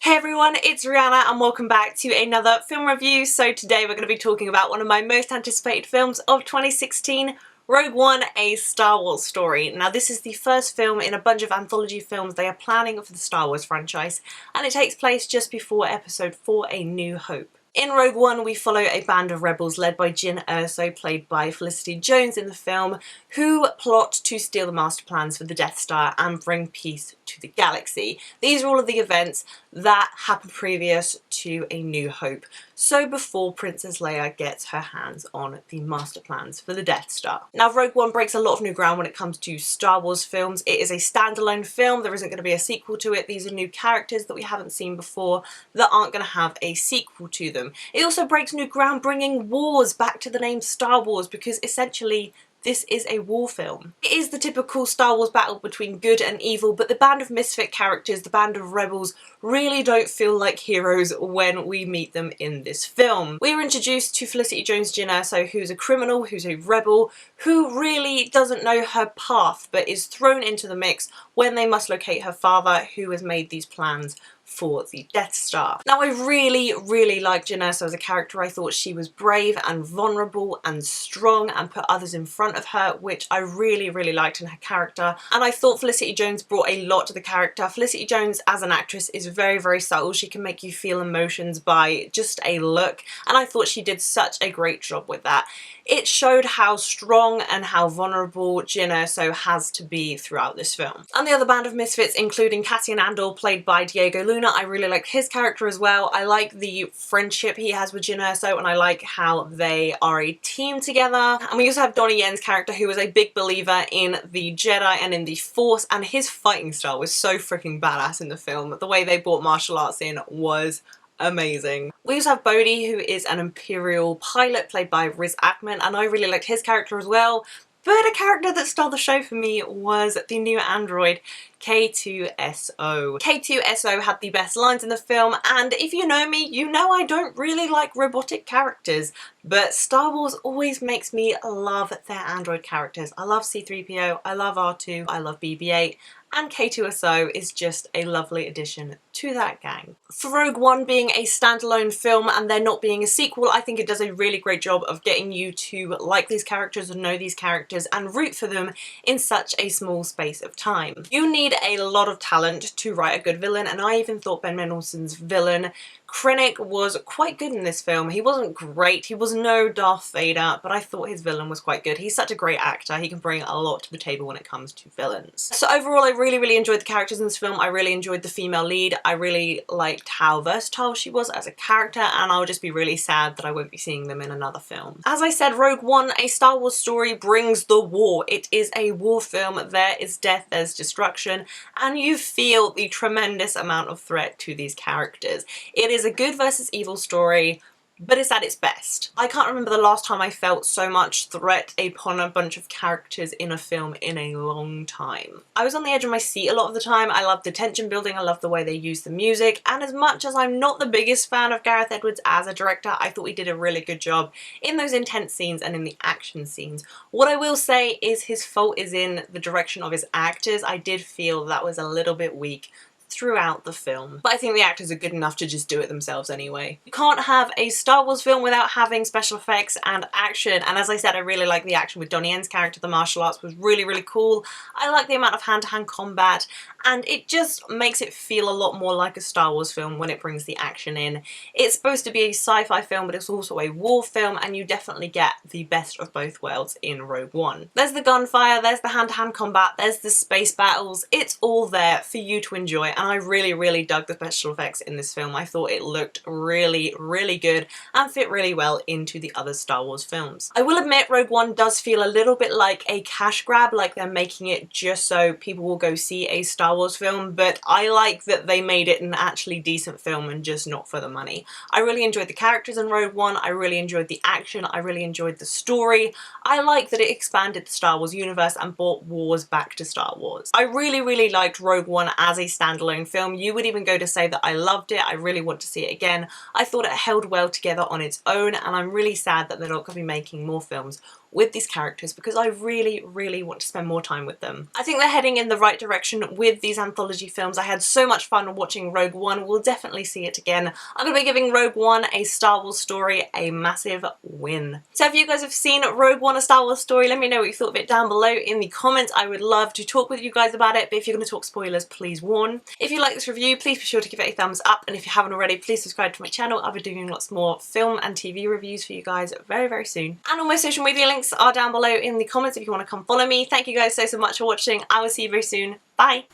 Hey everyone, it's Rihanna and welcome back to another film review. So today we're going to be talking about one of my most anticipated films of 2016, Rogue One, A Star Wars Story. Now this is the first film in a bunch of anthology films they are planning for the Star Wars franchise, and it takes place just before episode 4, A New Hope. In Rogue One, we follow a band of rebels led by Jyn Erso, played by Felicity Jones in the film, who plot to steal the master plans for the Death Star and bring peace to the galaxy. These are all of the events that happened previous to A New Hope, so before Princess Leia gets her hands on the master plans for the Death Star. Now Rogue One breaks a lot of new ground when it comes to Star Wars films. It is a standalone film, there isn't going to be a sequel to it. These are new characters that we haven't seen before that aren't going to have a sequel to them. It also breaks new ground, bringing wars back to the name Star Wars, because essentially this is a war film. It is the typical Star Wars battle between good and evil, but the band of misfit characters, the band of rebels, really don't feel like heroes when we meet them in this film. We are introduced to Felicity Jones Jyn Erso, who's a criminal, who's a rebel, who really doesn't know her path, but is thrown into the mix when they must locate her father, who has made these plans for the Death Star. Now I really liked Jyn Erso as a character. I thought she was brave and vulnerable and strong and put others in front of her, which I really liked in her character, and I thought Felicity Jones brought a lot to the character. Felicity Jones as an actress is very subtle. She can make you feel emotions by just a look, and I thought she did such a great job with that. It showed how strong and how vulnerable Jyn Erso has to be throughout this film. And the other band of misfits, including Cassian Andor, played by Diego Luna, I really like his character as well. I like the friendship he has with Jyn Erso, and I like how they are a team together. And we also have Donnie Yen's character, who was a big believer in the Jedi and in the Force, and his fighting style was so freaking badass in the film. The way they brought martial arts in was amazing. We also have Bodhi, who is an Imperial pilot played by Riz Ahmed, and I really liked his character as well. But a character that stole the show for me was the new android, K2SO. K2SO had the best lines in the film, and if you know me, you know I don't really like robotic characters, but Star Wars always makes me love their android characters. I love C-3PO, I love R2, I love BB-8, and K2SO is just a lovely addition to that gang. For Rogue One being a standalone film and there not being a sequel, I think it does a really great job of getting you to like these characters and know these characters and root for them in such a small space of time. You need a lot of talent to write a good villain, and I even thought Ben Mendelsohn's villain Krennic was quite good in this film. He wasn't great, he was no Darth Vader, but I thought his villain was quite good. He's such a great actor, he can bring a lot to the table when it comes to villains. So overall I really enjoyed the characters in this film. I really enjoyed the female lead. I really liked how versatile she was as a character, and I'll just be really sad that I won't be seeing them in another film. As I said, Rogue One, A Star Wars Story brings the war. It is a war film. There is death, there's destruction, and you feel the tremendous amount of threat to these characters. It is a good versus evil story, but it's at its best. I can't remember the last time I felt so much threat upon a bunch of characters in a film in a long time. I was on the edge of my seat a lot of the time. I loved the tension building, I loved the way they used the music, and as much as I'm not the biggest fan of Gareth Edwards as a director, I thought he did a really good job in those intense scenes and in the action scenes. What I will say is his fault is in the direction of his actors. I did feel that was a little bit weak throughout the film, but I think the actors are good enough to just do it themselves anyway. You can't have a Star Wars film without having special effects and action, and as I said, I really like the action with Donnie Yen's character. The martial arts was really cool. I like the amount of hand-to-hand combat, and it just makes it feel a lot more like a Star Wars film when it brings the action in. It's supposed to be a sci-fi film, but it's also a war film, and you definitely get the best of both worlds in Rogue One. There's the gunfire, there's the hand-to-hand combat, there's the space battles. It's all there for you to enjoy, and I really dug the special effects in this film. I thought it looked really good and fit really well into the other Star Wars films. I will admit Rogue One does feel a little bit like a cash grab, like they're making it just so people will go see a Star Wars film, but I like that they made it an actually decent film and just not for the money. I really enjoyed the characters in Rogue One, I really enjoyed the action, I really enjoyed the story. I like that it expanded the Star Wars universe and brought wars back to Star Wars. I really liked Rogue One as a standalone film. You would even go to say that I loved it. I really want to see it again. I thought it held well together on its own, and I'm really sad that they're not going to be making more films with these characters because I really, really want to spend more time with them. I think they're heading in the right direction with these anthology films. I had so much fun watching Rogue One. We'll definitely see it again. I'm going to be giving Rogue One, a Star Wars story, a massive win. So if you guys have seen Rogue One, a Star Wars story, let me know what you thought of it down below in the comments. I would love to talk with you guys about it, but if you're going to talk spoilers, please warn. If you like this review, please be sure to give it a thumbs up, and if you haven't already, please subscribe to my channel. I'll be doing lots more film and TV reviews for you guys very, very soon. And all my social media links are down below in the comments if you want to come follow me. Thank you guys so much for watching. I will see you very soon. Bye!